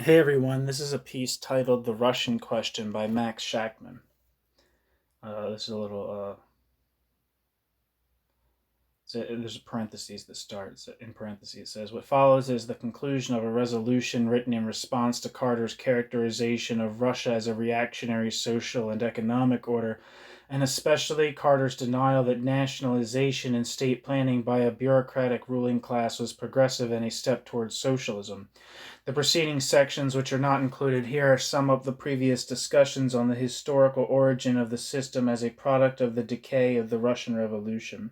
Hey everyone, this is a piece titled The Russian Question by Max Shachtman. This is a little, there's a parentheses that starts, in parentheses it says, what follows is the conclusion of a resolution written in response to Carter's characterization of Russia as a reactionary social and economic order, and especially Carter's denial that nationalization and state planning by a bureaucratic ruling class was progressive and a step towards socialism. The preceding sections, which are not included here, sum up the previous discussions on the historical origin of the system as a product of the decay of the Russian Revolution.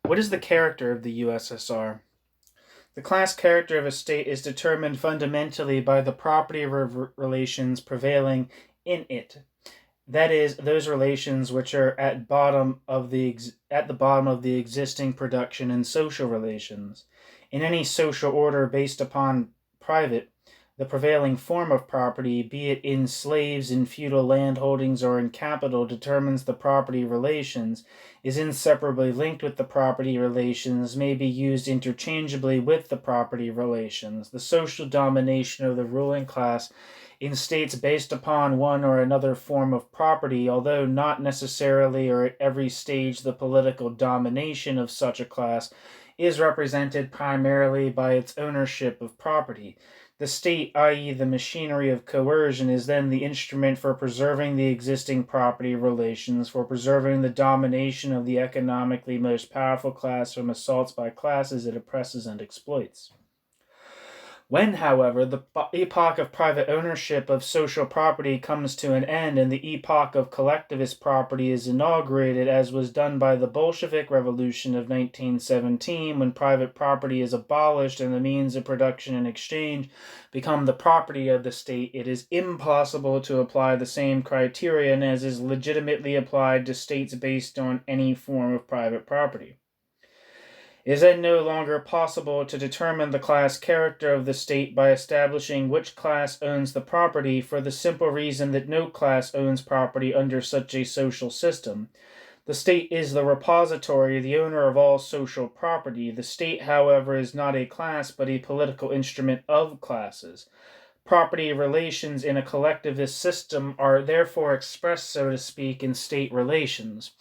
What is the character of the USSR? The class character of a state is determined fundamentally by the property relations prevailing in it. That is, those relations which are at the bottom of the existing production and social relations. In any social order based upon the prevailing form of property, be it in slaves, in feudal landholdings, or in capital, determines the property relations, is inseparably linked with the property relations, may be used interchangeably with the property relations. The social domination of the ruling class in states based upon one or another form of property, although not necessarily or at every stage the political domination of such a class, is represented primarily by its ownership of property. The state, i.e. the machinery of coercion, is then the instrument for preserving the existing property relations, for preserving the domination of the economically most powerful class from assaults by classes it oppresses and exploits. When, however, the epoch of private ownership of social property comes to an end and the epoch of collectivist property is inaugurated, as was done by the Bolshevik Revolution of 1917, when private property is abolished and the means of production and exchange become the property of the state, it is impossible to apply the same criterion as is legitimately applied to states based on any form of private property. It is then no longer possible to determine the class character of the state by establishing which class owns the property, for the simple reason that no class owns property under such a social system. The state is the repository, the owner of all social property. The state, however, is not a class, but a political instrument of classes. Property relations in a collectivist system are therefore expressed, so to speak, in state relations.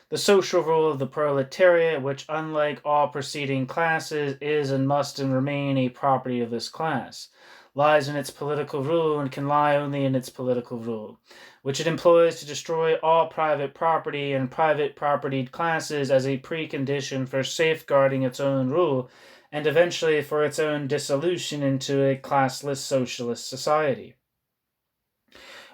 The social rule of the proletariat, which, unlike all preceding classes, is and must and remain a property of this class, lies in its political rule and can lie only in its political rule, which it employs to destroy all private property and private propertied classes as a precondition for safeguarding its own rule and eventually for its own dissolution into a classless socialist society.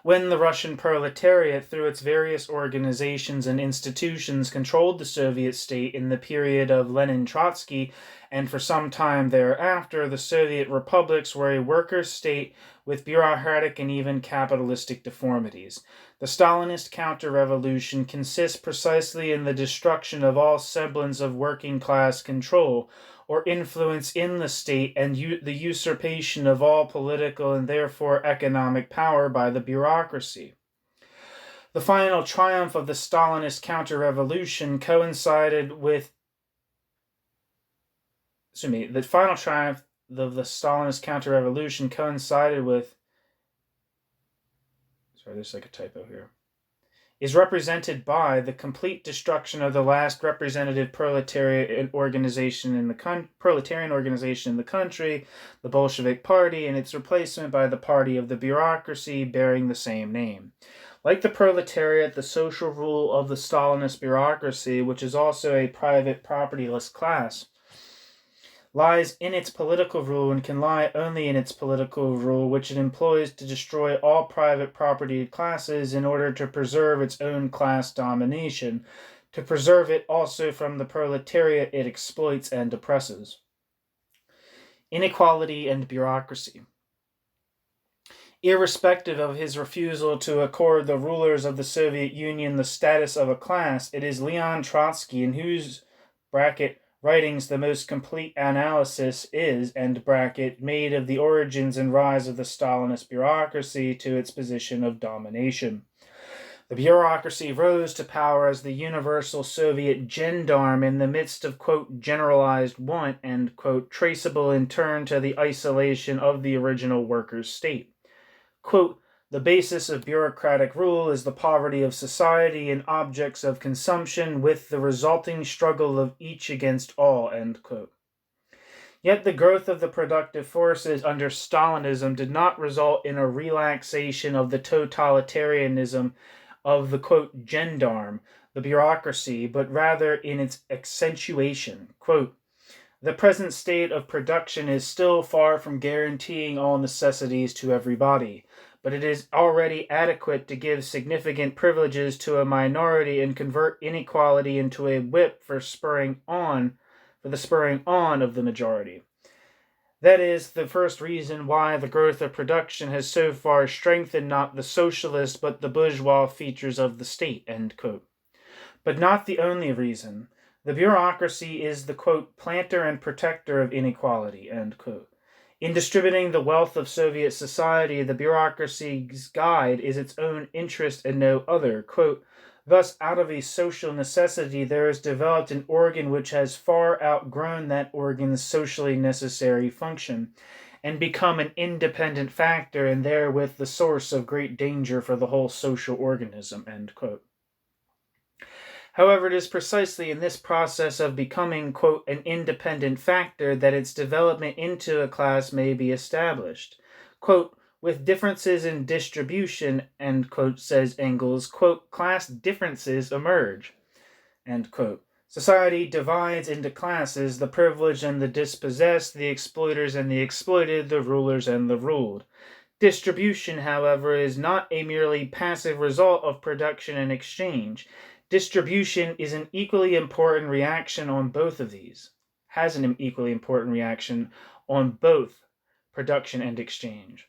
When the Russian proletariat, through its various organizations and institutions, controlled the Soviet state in the period of Lenin-Trotsky, and for some time thereafter, the Soviet republics were a workers' state with bureaucratic and even capitalistic deformities. The Stalinist counter-revolution consists precisely in the destruction of all semblance of working-class control or influence in the state, and the usurpation of all political and therefore economic power by the bureaucracy. The final triumph of the Stalinist counter-revolution coincided with the final triumph of the Stalinist counter-revolution coincided with there's like a typo here, is represented by the complete destruction of the last representative proletarian organization in the country, the Bolshevik Party, and its replacement by the party of the bureaucracy bearing the same name. Like the proletariat, the social rule of the Stalinist bureaucracy, which is also a private propertyless class, lies in its political rule and can lie only in its political rule, which it employs to destroy all private property classes in order to preserve its own class domination, to preserve it also from the proletariat it exploits and oppresses. Inequality and bureaucracy. Irrespective of his refusal to accord the rulers of the Soviet Union the status of a class, it is Leon Trotsky in whose writings the most complete analysis is, made of the origins and rise of the Stalinist bureaucracy to its position of domination. The bureaucracy rose to power as the universal Soviet gendarme in the midst of, quote, generalized want and, quote, traceable in turn to the isolation of the original workers' state. Quote, the basis of bureaucratic rule is the poverty of society and objects of consumption with the resulting struggle of each against all, end quote. Yet the growth of the productive forces under Stalinism did not result in a relaxation of the totalitarianism of the, quote, gendarme, the bureaucracy, but rather in its accentuation. Quote, the present state of production is still far from guaranteeing all necessities to everybody, but it is already adequate to give significant privileges to a minority and convert inequality into a whip for the spurring on of the majority. That is the first reason why the growth of production has so far strengthened not the socialist but the bourgeois features of the state, end quote. But not the only reason. The bureaucracy is the, quote, planter and protector of inequality, end quote. In distributing the wealth of Soviet society, the bureaucracy's guide is its own interest and no other. Quote, thus, out of a social necessity, there is developed an organ which has far outgrown that organ's socially necessary function, and become an independent factor, and therewith the source of great danger for the whole social organism, end quote. However, it is precisely in this process of becoming, quote, an independent factor that its development into a class may be established. Quote, with differences in distribution, end quote, says Engels, quote, class differences emerge, end quote. Society divides into classes, the privileged and the dispossessed, the exploiters and the exploited, the rulers and the ruled. Distribution, however, is not a merely passive result of production and exchange. Distribution is an equally important reaction on both of these, has an equally important reaction on both production and exchange.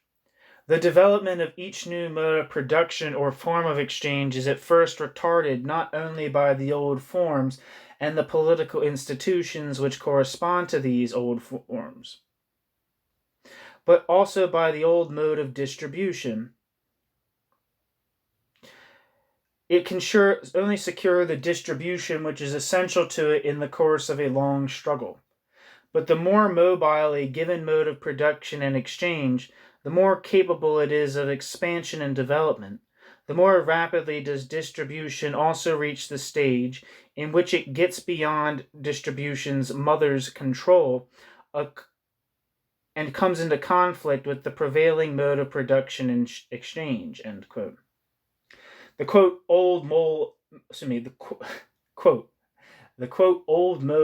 The development of each new mode of production or form of exchange is at first retarded not only by the old forms and the political institutions which correspond to these old forms, but also by the old mode of distribution. It can only secure the distribution which is essential to it in the course of a long struggle. But the more mobile a given mode of production and exchange, the more capable it is of expansion and development. The more rapidly does distribution also reach the stage in which it gets beyond distribution's mother's control and comes into conflict with the prevailing mode of production and exchange, end quote. The quote old mode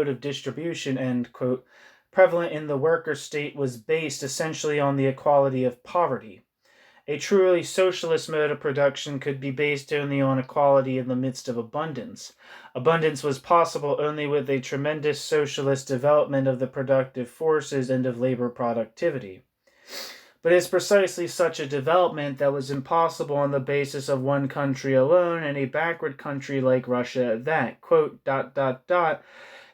of distribution, end quote, prevalent in the worker state was based essentially on the equality of poverty. A truly socialist mode of production could be based only on equality in the midst of abundance. Abundance was possible only with a tremendous socialist development of the productive forces and of labor productivity. But it's precisely such a development that was impossible on the basis of one country alone, and a backward country like Russia at that. Quote,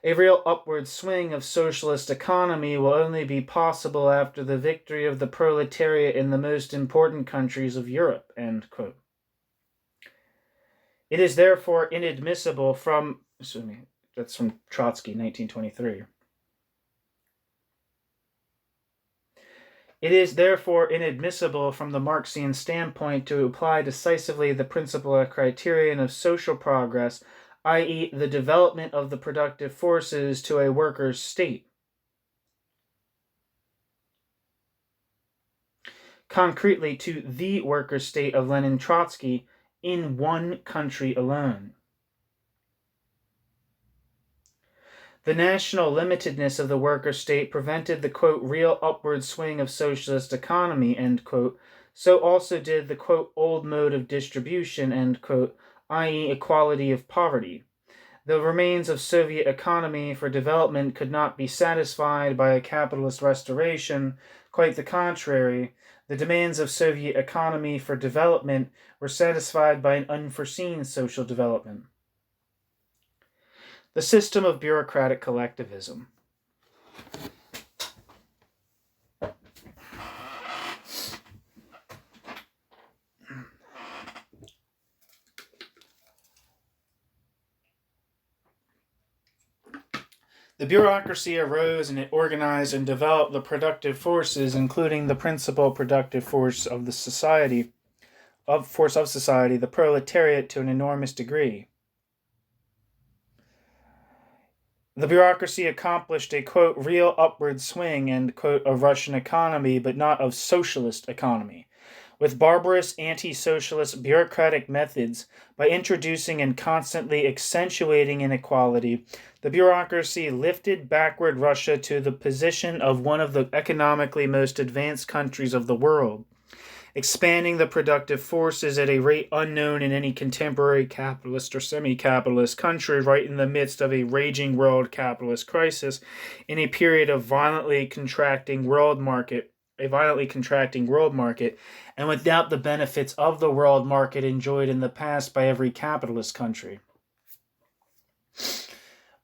a real upward swing of socialist economy will only be possible after the victory of the proletariat in the most important countries of Europe, end quote. It is therefore inadmissible from, that's from Trotsky, 1923. It is therefore inadmissible from the Marxian standpoint to apply decisively the principle or criterion of social progress, i.e., the development of the productive forces, to a worker's state. Concretely, to the worker's state of Lenin-Trotsky in one country alone. The national limitedness of the worker state prevented the, quote, real upward swing of socialist economy, end quote. So also did the, quote, old mode of distribution, end quote, i.e. equality of poverty. The remains of Soviet economy for development could not be satisfied by a capitalist restoration. Quite the contrary. The demands of Soviet economy for development were satisfied by an unforeseen social development. The system of bureaucratic collectivism. The bureaucracy arose and it organized and developed the productive forces, including the principal productive force of the society, the proletariat, to an enormous degree. The bureaucracy accomplished a, quote, real upward swing, end quote, of Russian economy, but not of socialist economy. With barbarous anti-socialist bureaucratic methods, by introducing and constantly accentuating inequality, the bureaucracy lifted backward Russia to the position of one of the economically most advanced countries of the world, expanding the productive forces at a rate unknown in any contemporary capitalist or semi-capitalist country, right in the midst of a raging world capitalist crisis, in a period of violently contracting world market, and without the benefits of the world market enjoyed in the past by every capitalist country.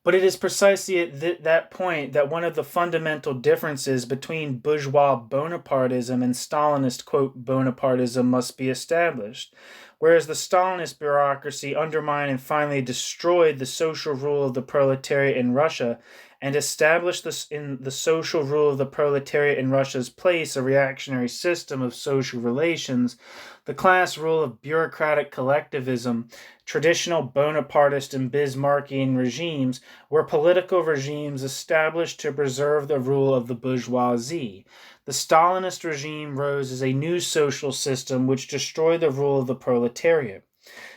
But it is precisely at that point that one of the fundamental differences between bourgeois Bonapartism and Stalinist, quote, Bonapartism must be established. Whereas the Stalinist bureaucracy undermined and finally destroyed the social rule of the proletariat in Russia and established in the social rule of the proletariat in Russia's place a reactionary system of social relations, the class rule of bureaucratic collectivism, traditional Bonapartist and Bismarckian regimes, were political regimes established to preserve the rule of the bourgeoisie. The Stalinist regime rose as a new social system which destroyed the rule of the proletariat.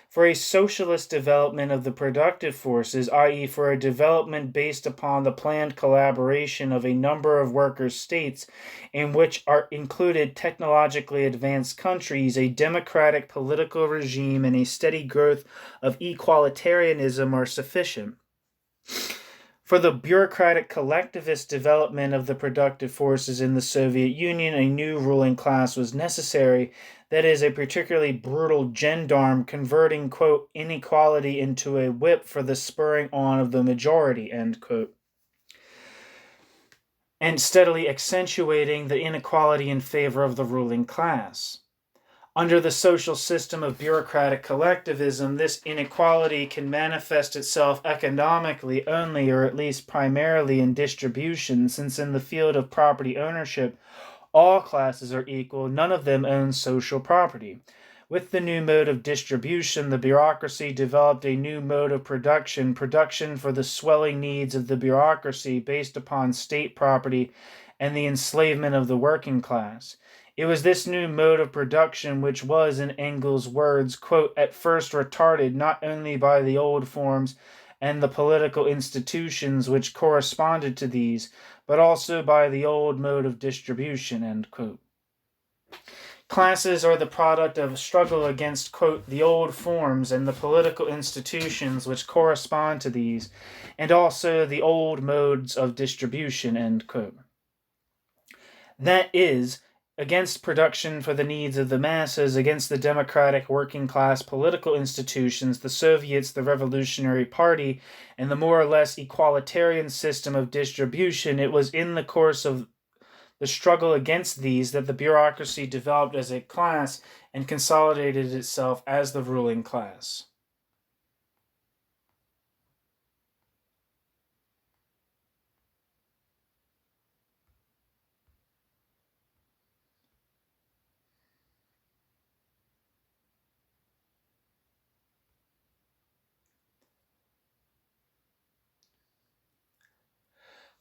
For a socialist development of the productive forces, i.e., for a development based upon the planned collaboration of a number of workers' states in which are included technologically advanced countries, a democratic political regime, and a steady growth of equalitarianism are sufficient. For the bureaucratic collectivist development of the productive forces in the Soviet Union, a new ruling class was necessary, that is, a particularly brutal gendarme converting, quote, inequality into a whip for the spurring on of the majority, end quote, and steadily accentuating the inequality in favor of the ruling class. Under the social system of bureaucratic collectivism, this inequality can manifest itself economically only, or at least primarily, in distribution, since in the field of property ownership, all classes are equal, none of them own social property. With the new mode of distribution, the bureaucracy developed a new mode of production for the swelling needs of the bureaucracy based upon state property and the enslavement of the working class. It was this new mode of production which was, in Engels' words, quote, at first retarded not only by the old forms and the political institutions which corresponded to these, but also by the old mode of distribution, end quote. Classes are the product of a struggle against, quote, the old forms and the political institutions which correspond to these, and also the old modes of distribution, end quote. That is, against production for the needs of the masses, against the democratic working class political institutions, the Soviets, the Revolutionary Party, and the more or less equalitarian system of distribution, it was in the course of the struggle against these that the bureaucracy developed as a class and consolidated itself as the ruling class.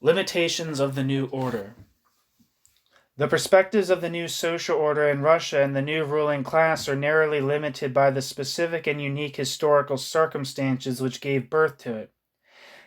Limitations of the new order. The perspectives of the new social order in Russia and the new ruling class are narrowly limited by the specific and unique historical circumstances which gave birth to it.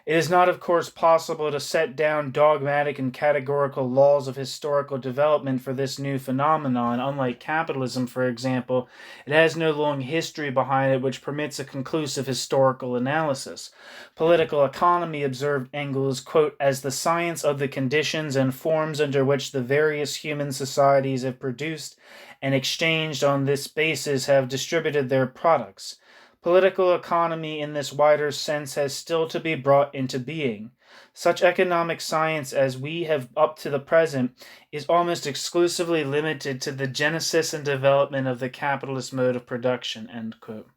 It is not, of course, possible to set down dogmatic and categorical laws of historical development for this new phenomenon. Unlike capitalism, for example, it has no long history behind it which permits a conclusive historical analysis. Political economy, observed Engels, quote, as the science of the conditions and forms under which the various human societies have produced and exchanged on this basis have distributed their products. Political economy in this wider sense has still to be brought into being. Such economic science as we have up to the present is almost exclusively limited to the genesis and development of the capitalist mode of production, end quote.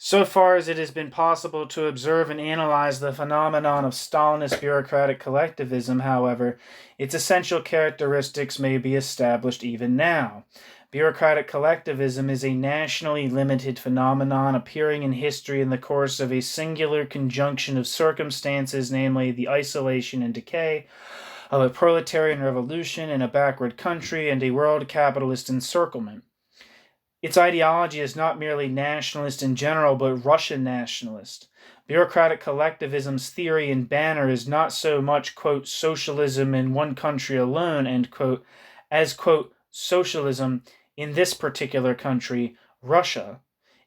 So far as it has been possible to observe and analyze the phenomenon of Stalinist bureaucratic collectivism, however, its essential characteristics may be established even now. Bureaucratic collectivism is a nationally limited phenomenon appearing in history in the course of a singular conjunction of circumstances, namely the isolation and decay of a proletarian revolution in a backward country and a world capitalist encirclement. Its ideology is not merely nationalist in general, but Russian nationalist. Bureaucratic collectivism's theory and banner is not so much, quote, socialism in one country alone, end quote, as, quote, socialism in this particular country, Russia.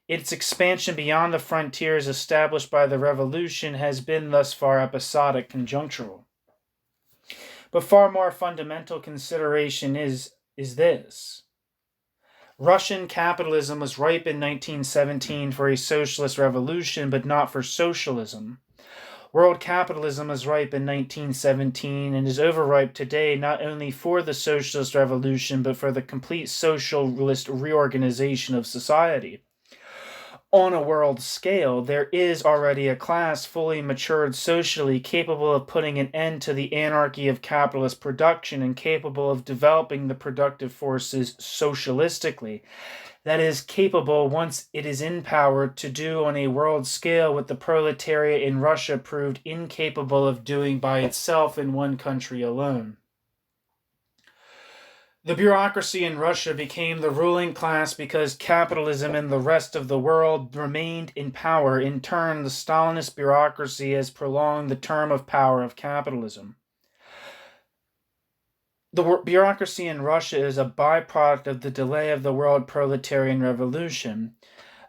Its expansion beyond the frontiers established by the revolution has been thus far episodic, conjunctural. But far more fundamental consideration is this. Russian capitalism was ripe in 1917 for a socialist revolution, but not for socialism. World capitalism was ripe in 1917 and is overripe today not only for the socialist revolution, but for the complete socialist reorganization of society. On a world scale, there is already a class fully matured socially, capable of putting an end to the anarchy of capitalist production and capable of developing the productive forces socialistically. That is, capable, once it is in power, to do on a world scale what the proletariat in Russia proved incapable of doing by itself in one country alone. The bureaucracy in Russia became the ruling class because capitalism in the rest of the world remained in power. In turn, the Stalinist bureaucracy has prolonged the term of power of capitalism. The bureaucracy in Russia is a byproduct of the delay of the world proletarian revolution.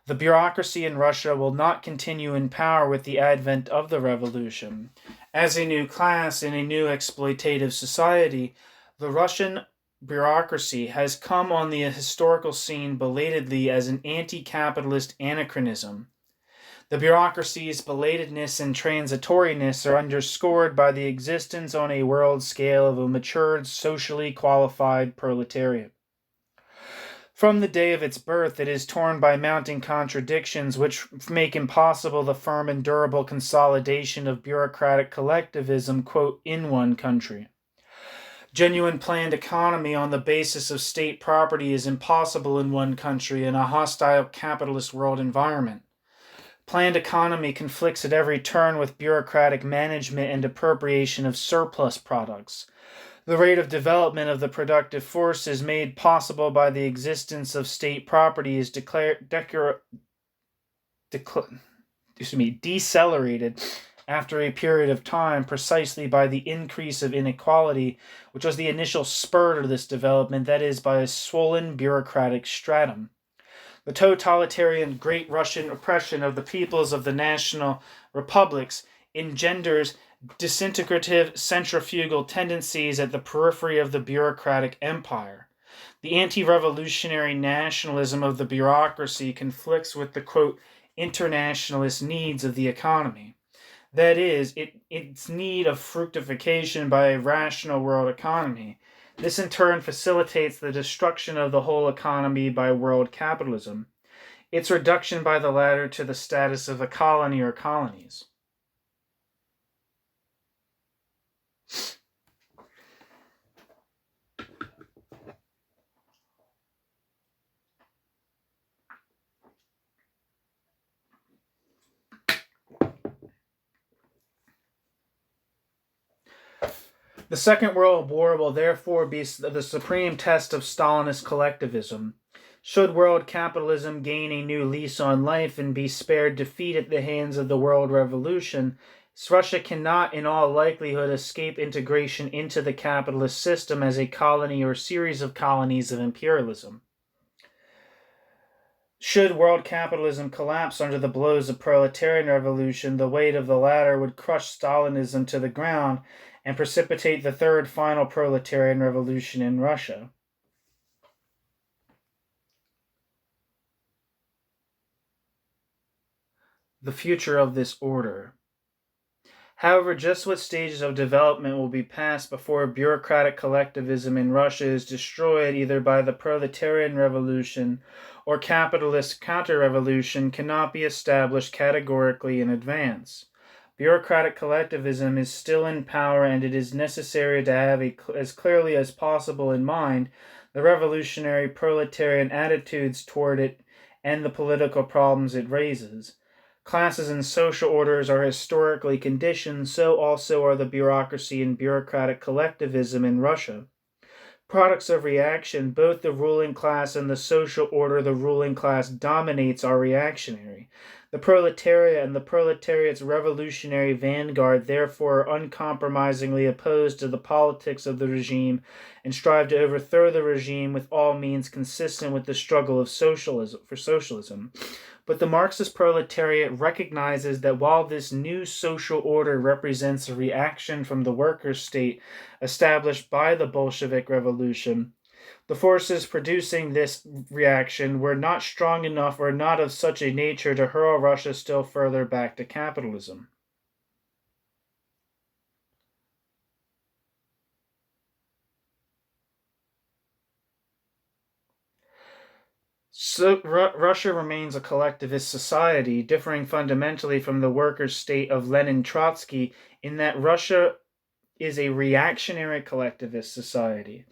The bureaucracy in Russia will not continue in power with the advent of the revolution. As a new class in a new exploitative society, the Russian bureaucracy has come on the historical scene belatedly as an anti-capitalist anachronism. The bureaucracy's belatedness and transitoriness are underscored by the existence on a world scale of a matured, socially qualified proletariat. From the day of its birth, it is torn by mounting contradictions which make impossible the firm and durable consolidation of bureaucratic collectivism, quote, in one country. Genuine planned economy on the basis of state property is impossible in one country in a hostile capitalist world environment. Planned economy conflicts at every turn with bureaucratic management and appropriation of surplus products. The rate of development of the productive forces made possible by the existence of state property is decelerated after a period of time precisely by the increase of inequality, which was the initial spur to this development, that is, by a swollen bureaucratic stratum. The totalitarian Great Russian oppression of the peoples of the national republics engenders disintegrative centrifugal tendencies at the periphery of the bureaucratic empire. The anti-revolutionary nationalism of the bureaucracy conflicts with the, quote, internationalist needs of the economy. That is, its need of fructification by a rational world economy. This in turn facilitates the destruction of the whole economy by world capitalism, its reduction by the latter to the status of a colony or colonies. The Second World War will therefore be the supreme test of Stalinist collectivism. Should world capitalism gain a new lease on life and be spared defeat at the hands of the world revolution, Russia cannot in all likelihood escape integration into the capitalist system as a colony or series of colonies of imperialism. Should world capitalism collapse under the blows of proletarian revolution, the weight of the latter would crush Stalinism to the ground and precipitate the third final proletarian revolution in Russia. The future of this order. However, just what stages of development will be passed before bureaucratic collectivism in Russia is destroyed either by the proletarian revolution or capitalist counter-revolution cannot be established categorically in advance. Bureaucratic collectivism is still in power, and it is necessary to have as clearly as possible in mind the revolutionary proletarian attitudes toward it and the political problems it raises. Classes and social orders are historically conditioned, so also are the bureaucracy and bureaucratic collectivism in Russia. Products of reaction, both the ruling class and the social order the ruling class dominates are reactionary. The proletariat and the proletariat's revolutionary vanguard therefore are uncompromisingly opposed to the politics of the regime and strive to overthrow the regime with all means consistent with the struggle of socialism. But the Marxist proletariat recognizes that while this new social order represents a reaction from the workers' state established by the Bolshevik Revolution, the forces producing this reaction were not strong enough or not of such a nature to hurl Russia still further back to capitalism. So Russia remains a collectivist society, differing fundamentally from the workers' state of Lenin Trotsky in that Russia is a reactionary collectivist society.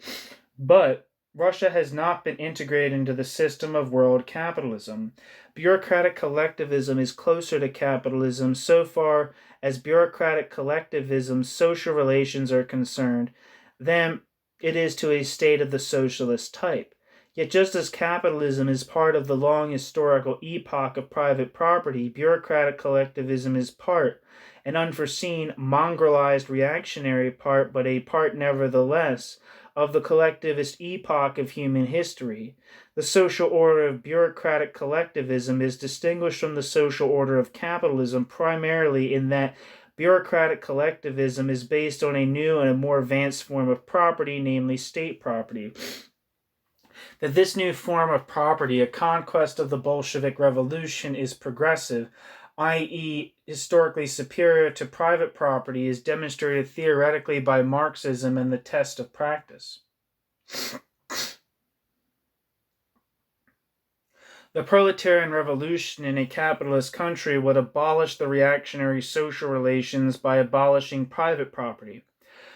But Russia has not been integrated into the system of world capitalism. Bureaucratic collectivism is closer to capitalism so far as bureaucratic collectivism's social relations are concerned than it is to a state of the socialist type. Yet just as capitalism is part of the long historical epoch of private property, bureaucratic collectivism is part, an unforeseen, mongrelized reactionary part, but a part nevertheless, of the collectivist epoch of human history. The social order of bureaucratic collectivism is distinguished from the social order of capitalism primarily in that bureaucratic collectivism is based on a new and a more advanced form of property, namely state property. That this new form of property, a conquest of the Bolshevik Revolution, is progressive, i.e., historically superior to private property, is demonstrated theoretically by Marxism and the test of practice. The proletarian revolution in a capitalist country would abolish the reactionary social relations by abolishing private property.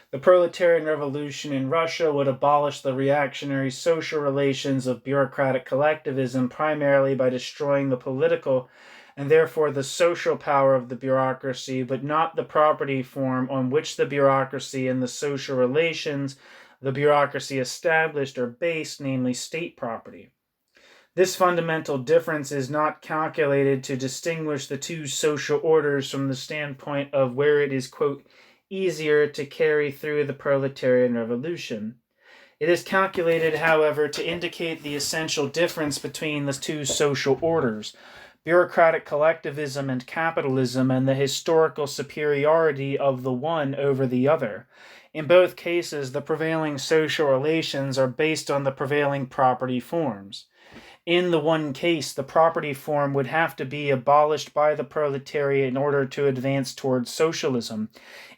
The proletarian revolution in Russia would abolish the reactionary social relations of bureaucratic collectivism primarily by destroying the political and therefore the social power of the bureaucracy, but not the property form on which the bureaucracy and the social relations the bureaucracy established are based, namely state property. This fundamental difference is not calculated to distinguish the two social orders from the standpoint of where it is, quote, easier to carry through the proletarian revolution. It is calculated, however, to indicate the essential difference between the two social orders, bureaucratic collectivism and capitalism, and the historical superiority of the one over the other. In both cases, the prevailing social relations are based on the prevailing property forms. In the one case, the property form would have to be abolished by the proletariat in order to advance towards socialism.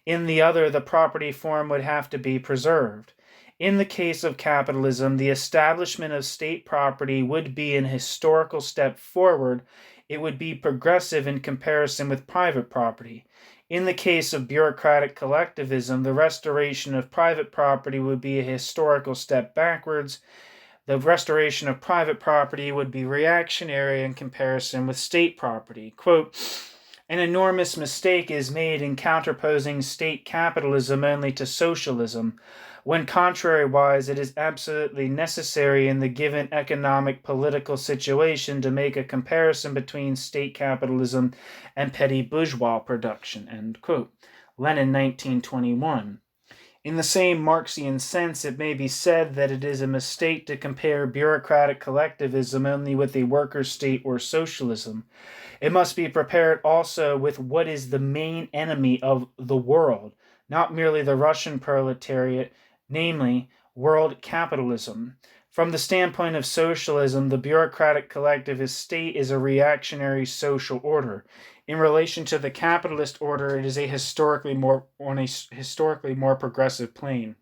In the other, the property form would have to be preserved. In the case of capitalism, the establishment of state property would be an historical step forward. It would be progressive in comparison with private property. In the case of bureaucratic collectivism, the restoration of private property would be a historical step backwards. The restoration of private property would be reactionary in comparison with state property. Quote, an enormous mistake is made in counterposing state capitalism only to socialism, when contrariwise it is absolutely necessary in the given economic political situation to make a comparison between state capitalism and petty bourgeois production. End quote. Lenin, 1921. In the same Marxian sense, it may be said that it is a mistake to compare bureaucratic collectivism only with a workers' state or socialism. It must be prepared also with what is the main enemy of the world, not merely the Russian proletariat, namely, world capitalism. From the standpoint of socialism, the bureaucratic collectivist state is a reactionary social order. In relation to the capitalist order, it is a historically more progressive plane.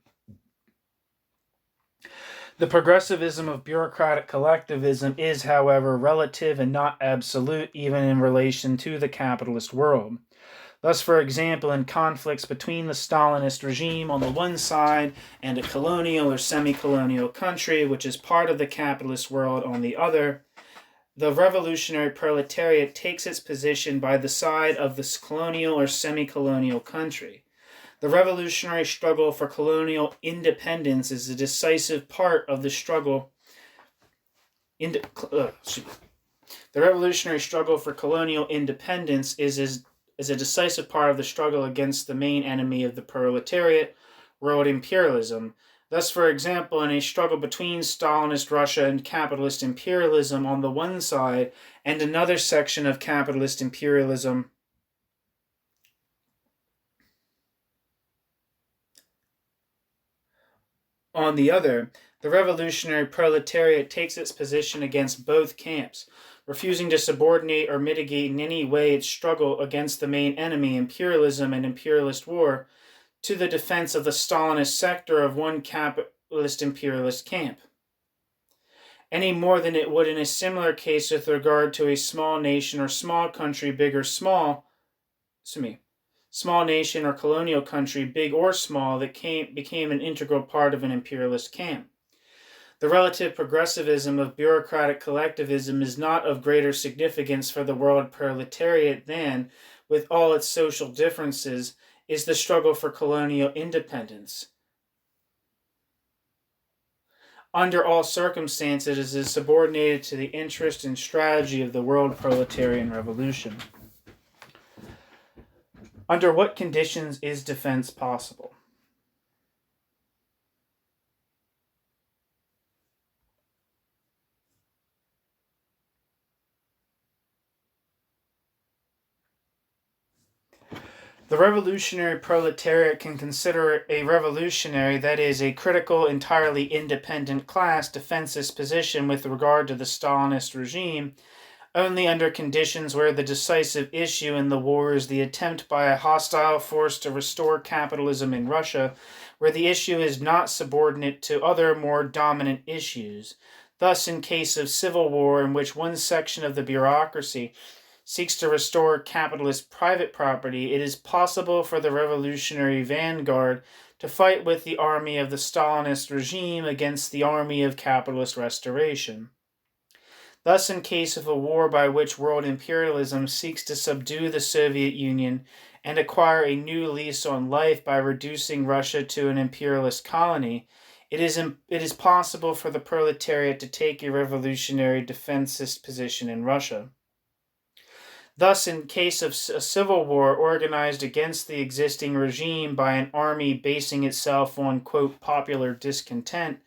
The progressivism of bureaucratic collectivism is, however, relative and not absolute, even in relation to the capitalist world. Thus, for example, in conflicts between the Stalinist regime on the one side and a colonial or semi-colonial country, which is part of the capitalist world, on the other, the revolutionary proletariat takes its position by the side of the colonial or semi-colonial country. The revolutionary struggle for colonial independence is a decisive part of the struggle. The revolutionary struggle for colonial independence is a decisive part of the struggle against the main enemy of the proletariat, world imperialism. Thus, for example, in a struggle between Stalinist Russia and capitalist imperialism on the one side, and another section of capitalist imperialism on the other, the revolutionary proletariat takes its position against both camps, refusing to subordinate or mitigate in any way its struggle against the main enemy, imperialism and imperialist war, to the defense of the Stalinist sector of one capitalist imperialist camp, any more than it would in a similar case with regard to a small nation or small country, big or small, small nation or colonial country, big or small, that became an integral part of an imperialist camp. The relative progressivism of bureaucratic collectivism is not of greater significance for the world proletariat than, with all its social differences, is the struggle for colonial independence. Under all circumstances, it is subordinated to the interest and strategy of the world proletarian revolution. Under what conditions is defense possible? The revolutionary proletariat can consider a revolutionary, that is, a critical, entirely independent class, defensive position with regard to the Stalinist regime, only under conditions where the decisive issue in the war is the attempt by a hostile force to restore capitalism in Russia, where the issue is not subordinate to other more dominant issues. Thus, in case of civil war in which one section of the bureaucracy seeks to restore capitalist private property, it is possible for the revolutionary vanguard to fight with the army of the Stalinist regime against the army of capitalist restoration. Thus, in case of a war by which world imperialism seeks to subdue the Soviet Union and acquire a new lease on life by reducing Russia to an imperialist colony, it is possible for the proletariat to take a revolutionary defensist position in Russia. Thus, in case of a civil war organized against the existing regime by an army basing itself on, quote, popular discontent,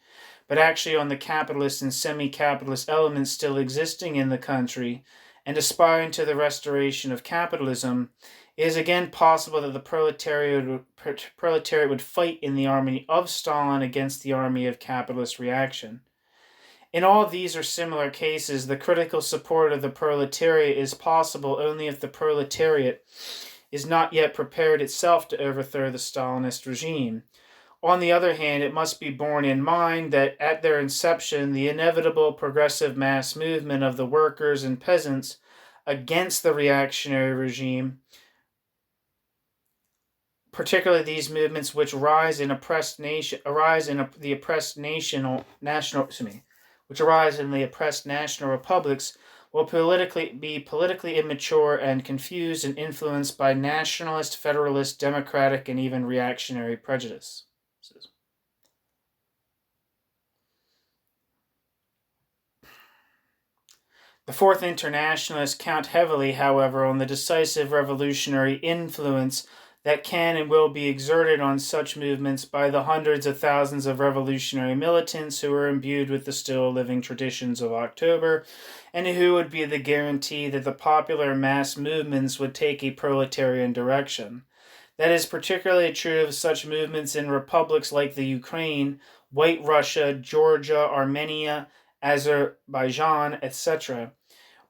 but actually on the capitalist and semi-capitalist elements still existing in the country, and aspiring to the restoration of capitalism, it is again possible that the proletariat would fight in the army of Stalin against the army of capitalist reaction. In all these or similar cases, the critical support of the proletariat is possible only if the proletariat is not yet prepared itself to overthrow the Stalinist regime. On the other hand, it must be borne in mind that at their inception, the inevitable progressive mass movement of the workers and peasants against the reactionary regime, particularly these movements which rise in the oppressed national republics, will be politically immature and confused and influenced by nationalist, federalist, democratic, and even reactionary prejudice. The Fourth Internationalists count heavily, however, on the decisive revolutionary influence that can and will be exerted on such movements by the hundreds of thousands of revolutionary militants who are imbued with the still living traditions of October, and who would be the guarantee that the popular mass movements would take a proletarian direction. That is particularly true of such movements in republics like the Ukraine, White Russia, Georgia, Armenia, Azerbaijan, etc.,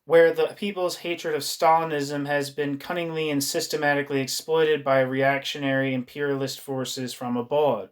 where the people's hatred of Stalinism has been cunningly and systematically exploited by reactionary imperialist forces from abroad.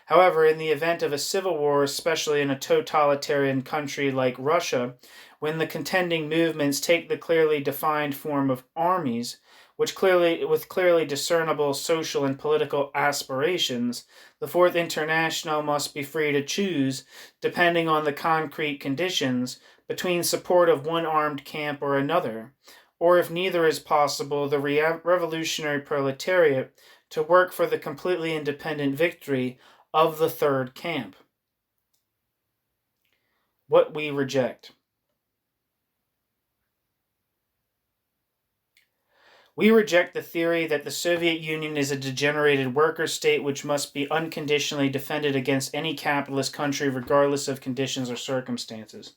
However, in the event of a civil war, especially in a totalitarian country like Russia, when the contending movements take the clearly defined form of armies, with clearly discernible social and political aspirations, the Fourth International must be free to choose, depending on the concrete conditions, between support of one armed camp or another, or if neither is possible, the revolutionary proletariat to work for the completely independent victory of the third camp. What we reject. We reject the theory that the Soviet Union is a degenerated worker state which must be unconditionally defended against any capitalist country regardless of conditions or circumstances.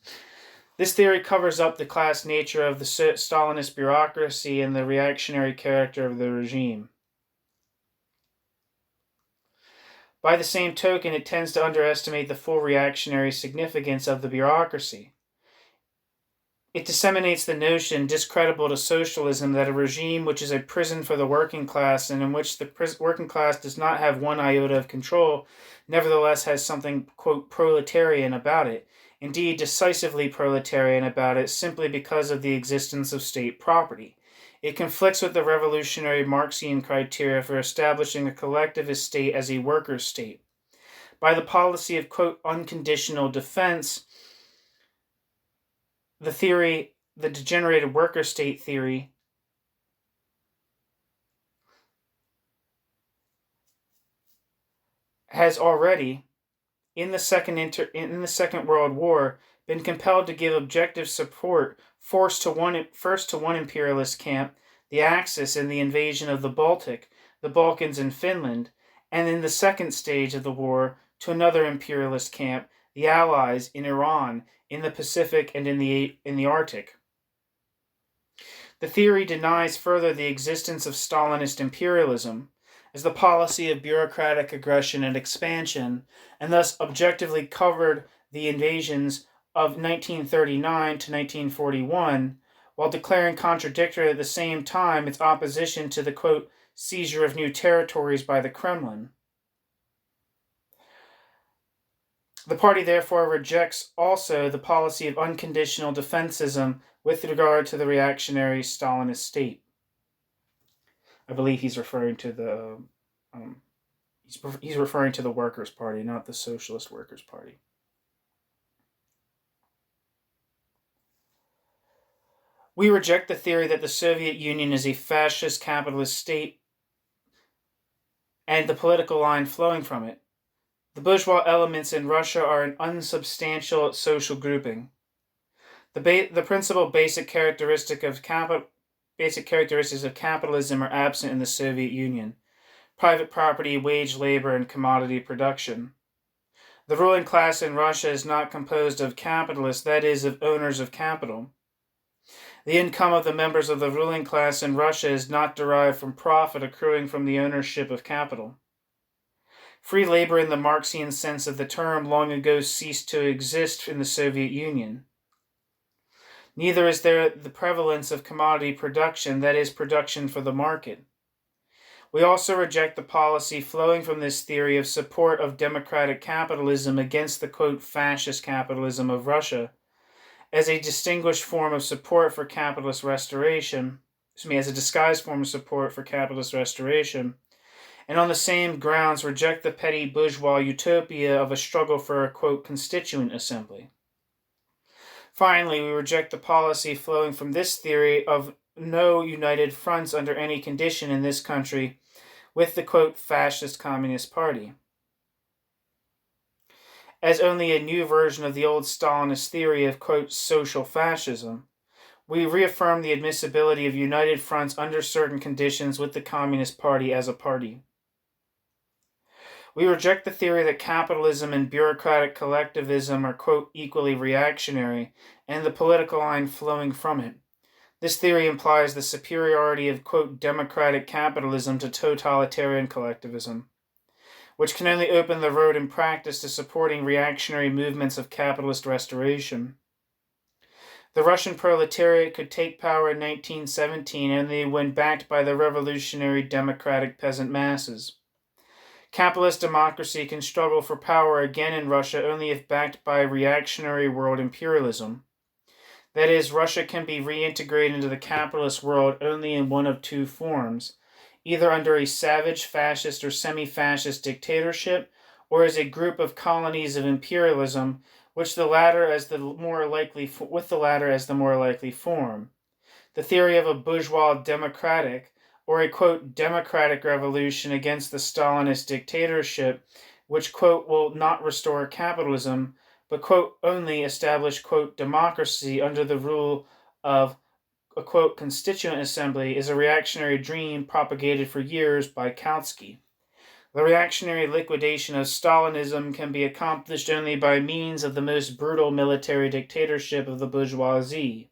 This theory covers up the class nature of the Stalinist bureaucracy and the reactionary character of the regime. By the same token, it tends to underestimate the full reactionary significance of the bureaucracy. It disseminates the notion, discreditable to socialism, that a regime which is a prison for the working class and in which the working class does not have one iota of control, nevertheless has something, quote, proletarian about it, indeed decisively proletarian about it, simply because of the existence of state property. It conflicts with the revolutionary Marxian criteria for establishing a collectivist state as a workers' state. By the policy of, quote, unconditional defense, the degenerated worker state theory, has already, in the Second World War, been compelled to give objective support first to one imperialist camp, the Axis, in the invasion of the Baltic, the Balkans, and Finland, and in the second stage of the war to another imperialist camp, the Allies, in Iran, in the Pacific, and in the Arctic. The theory denies further the existence of Stalinist imperialism as the policy of bureaucratic aggression and expansion, and thus objectively covered the invasions of 1939 to 1941, while declaring contradictory at the same time its opposition to the, quote, seizure of new territories by the Kremlin. The party therefore rejects also the policy of unconditional defensism with regard to the reactionary Stalinist state. I believe he's referring to the Workers' Party, not the Socialist Workers' Party. We reject the theory that the Soviet Union is a fascist capitalist state and the political line flowing from it. The bourgeois elements in Russia are an unsubstantial social grouping. The principal basic characteristics of capitalism are absent in the Soviet Union: private property, wage labor, and commodity production. The ruling class in Russia is not composed of capitalists, that is, of owners of capital. The income of the members of the ruling class in Russia is not derived from profit accruing from the ownership of capital. Free labor in the Marxian sense of the term long ago ceased to exist in the Soviet Union. Neither is there the prevalence of commodity production, that is, production for the market. We also reject the policy flowing from this theory of support of democratic capitalism against the, quote, fascist capitalism of Russia, as a distinguished form of support for capitalist restoration, as a disguised form of support for capitalist restoration, and on the same grounds reject the petty bourgeois utopia of a struggle for a, quote, constituent assembly. Finally, we reject the policy flowing from this theory of no united fronts under any condition in this country with the, quote, fascist Communist Party, as only a new version of the old Stalinist theory of, quote, social fascism. We reaffirm the admissibility of united fronts under certain conditions with the Communist Party as a party. We reject the theory that capitalism and bureaucratic collectivism are, quote, equally reactionary, and the political line flowing from it. This theory implies the superiority of, quote, democratic capitalism to totalitarian collectivism, which can only open the road in practice to supporting reactionary movements of capitalist restoration. The Russian proletariat could take power in 1917 only when backed by the revolutionary democratic peasant masses. Capitalist democracy can struggle for power again in Russia only if backed by reactionary world imperialism. That is, Russia can be reintegrated into the capitalist world only in one of two forms, either under a savage fascist or semi-fascist dictatorship, or as a group of colonies of imperialism, with the latter as the more likely form. The theory of a bourgeois democratic, or a, quote, democratic revolution against the Stalinist dictatorship, which, quote, will not restore capitalism, but, quote, only establish, quote, democracy under the rule of a, quote, constituent assembly, is a reactionary dream propagated for years by Trotsky. The reactionary liquidation of Stalinism can be accomplished only by means of the most brutal military dictatorship of the bourgeoisie.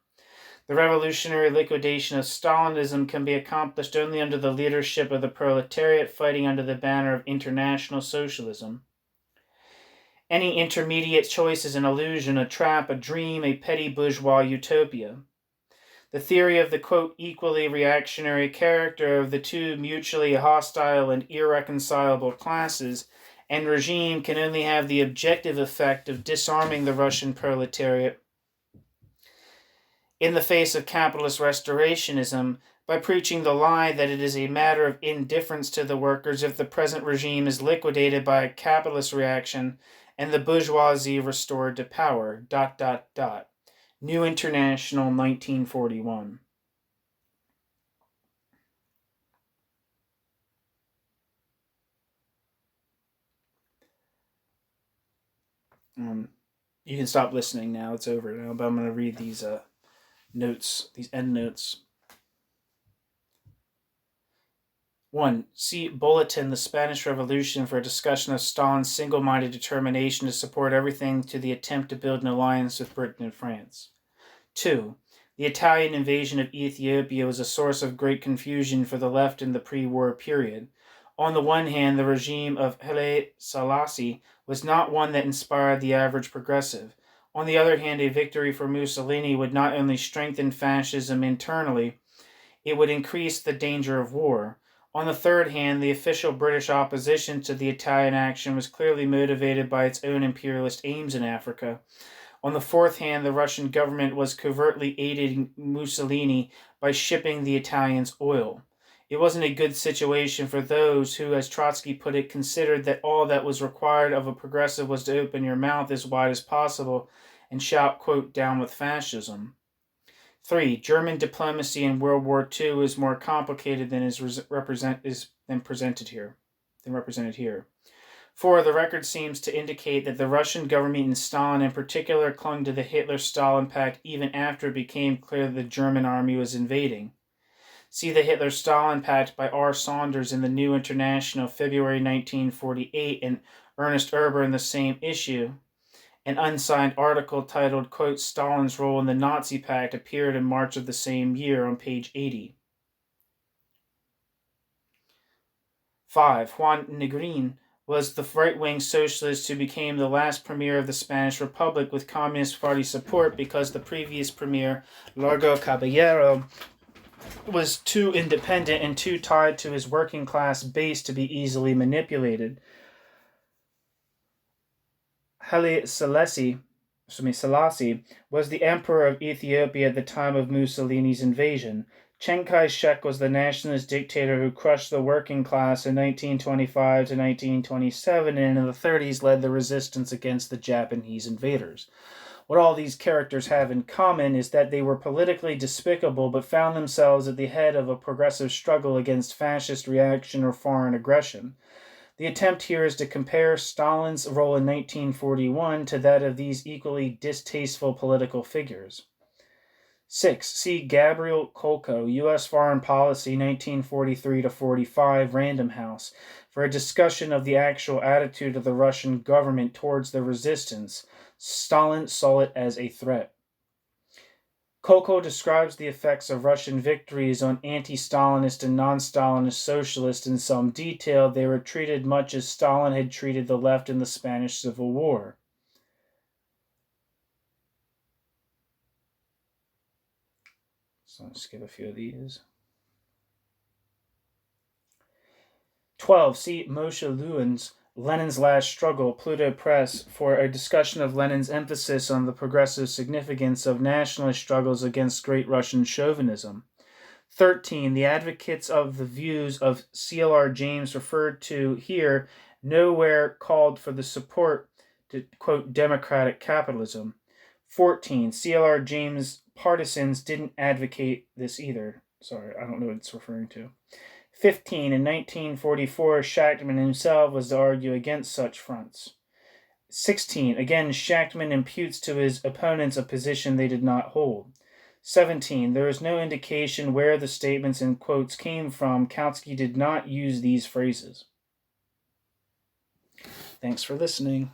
The revolutionary liquidation of Stalinism can be accomplished only under the leadership of the proletariat fighting under the banner of international socialism. Any intermediate choice is an illusion, a trap, a dream, a petty bourgeois utopia. The theory of the, quote, equally reactionary character of the two mutually hostile and irreconcilable classes and regime can only have the objective effect of disarming the Russian proletariat in the face of capitalist restorationism by preaching the lie that it is a matter of indifference to the workers if the present regime is liquidated by a capitalist reaction and the bourgeoisie restored to power. New International, 1941. You can stop listening now. It's over now, but I'm going to read these notes, these end notes. 1. See Bulletin, The Spanish Revolution, for a discussion of Stalin's single-minded determination to support everything to the attempt to build an alliance with Britain and France. 2. The Italian invasion of Ethiopia was a source of great confusion for the left in the pre-war period. On the one hand, the regime of Haile Selassie was not one that inspired the average progressive. On the other hand, a victory for Mussolini would not only strengthen fascism internally, it would increase the danger of war. On the third hand, the official British opposition to the Italian action was clearly motivated by its own imperialist aims in Africa. On the fourth hand, the Russian government was covertly aiding Mussolini by shipping the Italians oil. It wasn't a good situation for those who, as Trotsky put it, considered that all that was required of a progressive was to open your mouth as wide as possible and shout, quote, down with fascism. 3. German diplomacy in World War II is more complicated than represented here. 4. The record seems to indicate that the Russian government and Stalin in particular clung to the Hitler-Stalin pact even after it became clear that the German army was invading. See the Hitler-Stalin pact by R. Saunders in the New International, February 1948, and Ernest Erber in the same issue. An unsigned article titled, quote, Stalin's Role in the Nazi Pact appeared in March of the same year on page 80. 5. Juan Negrin was the right-wing socialist who became the last premier of the Spanish Republic with Communist Party support because the previous premier, Largo Caballero, was too independent and too tied to his working class base to be easily manipulated. Haile Selassie was the emperor of Ethiopia at the time of Mussolini's invasion. Chiang Kai-shek was the nationalist dictator who crushed the working class in 1925 to 1927 and in the 30s led the resistance against the Japanese invaders. What all these characters have in common is that they were politically despicable but found themselves at the head of a progressive struggle against fascist reaction or foreign aggression. The attempt here is to compare Stalin's role in 1941 to that of these equally distasteful political figures. 6. See Gabriel Kolko, U.S. Foreign Policy, 1943-45, Random House, for a discussion of the actual attitude of the Russian government towards the resistance. Stalin saw it as a threat. Kolko describes the effects of Russian victories on anti-Stalinist and non-Stalinist socialists in some detail. They were treated much as Stalin had treated the left in the Spanish Civil War. So I'll skip a few of these. 12. See Moshe Lewin's Lenin's Last Struggle, Pluto Press, for a discussion of Lenin's emphasis on the progressive significance of nationalist struggles against Great Russian chauvinism. 13. The advocates of the views of C.L.R. James referred to here nowhere called for the support to, quote, democratic capitalism. 14. C.L.R. James' partisans didn't advocate this either. Sorry, I don't know what it's referring to. 15. In 1944, Shachtman himself was to argue against such fronts. 16. Again, Shachtman imputes to his opponents a position they did not hold. 17. There is no indication where the statements in quotes came from. Trotsky did not use these phrases. Thanks for listening.